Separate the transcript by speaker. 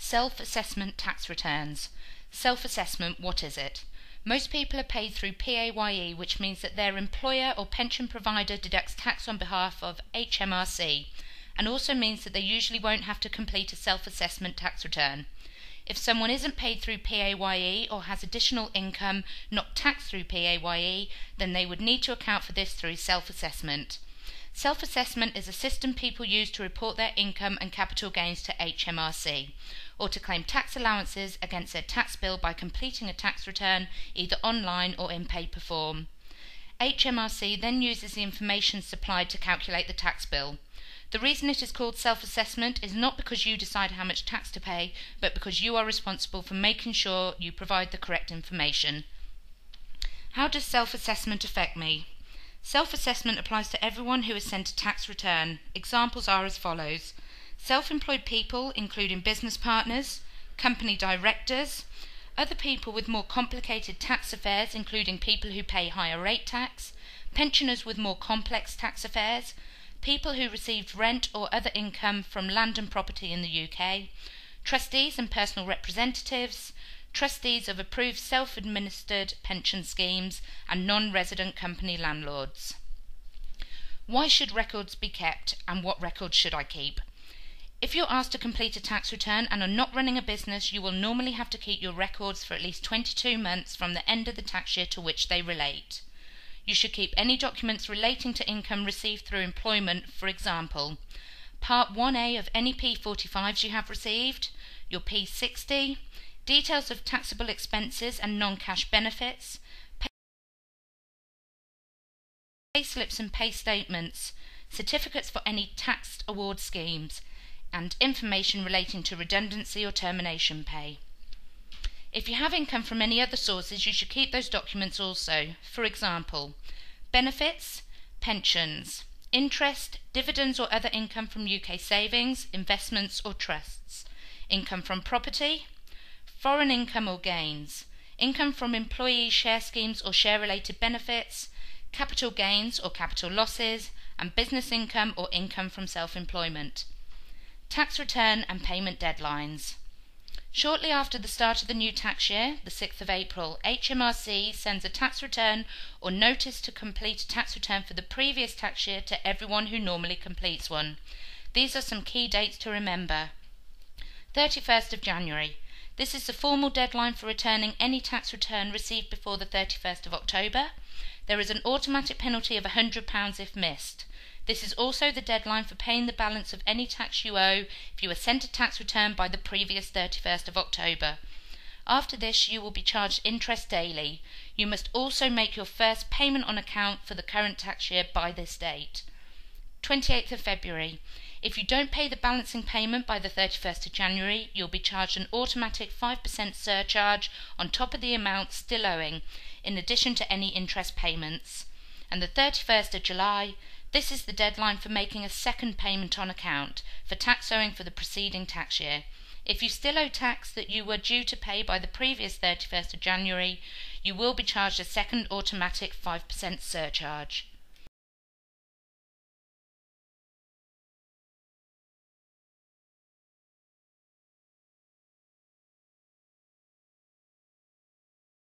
Speaker 1: Self-assessment tax returns. Self-assessment, what is it? Most people are paid through PAYE, which means that their employer or pension provider deducts tax on behalf of HMRC, and also means that they usually won't have to complete a self-assessment tax return. If someone isn't paid through PAYE or has additional income not taxed through PAYE, then they would need to account for this through self-assessment. Self-assessment is a system people use to report their income and capital gains to HMRC, or to claim tax allowances against their tax bill by completing a tax return either online or in paper form. HMRC then uses the information supplied to calculate the tax bill. The reason it is called self-assessment is not because you decide how much tax to pay, but because you are responsible for making sure you provide the correct information. How does self-assessment affect me? Self-assessment applies to everyone who has sent a tax return. Examples are as follows: self-employed people, including business partners, company directors, other people with more complicated tax affairs, including people who pay higher rate tax, pensioners with more complex tax affairs, people who received rent or other income from land and property in the UK, trustees and personal representatives, trustees of approved self-administered pension schemes, and non-resident company landlords. Why should records be kept, and what records should I keep? If you're asked to complete a tax return and are not running a business, you will normally have to keep your records for at least 22 months from the end of the tax year to which they relate. You should keep any documents relating to income received through employment, for example, Part 1A of any P45s you have received, your P60, details of taxable expenses and non-cash benefits, pay slips and pay statements, certificates for any tax award schemes, and information relating to redundancy or termination pay. If you have income from any other sources, you should keep those documents also. For example, benefits, pensions, interest, dividends or other income from UK savings, investments or trusts, income from property, foreign income or gains, income from employee share schemes or share-related benefits, capital gains or capital losses, and business income or income from self-employment. Tax return and payment deadlines. Shortly after the start of the new tax year, the 6th of April, HMRC sends a tax return or notice to complete a tax return for the previous tax year to everyone who normally completes one. These are some key dates to remember. 31st of January. This is the formal deadline for returning any tax return received before the 31st of October. There is an automatic penalty of £100 if missed. This is also the deadline for paying the balance of any tax you owe if you were sent a tax return by the previous 31st of October. After this, you will be charged interest daily. You must also make your first payment on account for the current tax year by this date. 28th of February. If you don't pay the balancing payment by the 31st of January, you'll be charged an automatic 5% surcharge on top of the amount still owing, in addition to any interest payments. And the 31st of July, this is the deadline for making a second payment on account for tax owing for the preceding tax year. If you still owe tax that you were due to pay by the previous 31st of January, you will be charged a second automatic 5% surcharge.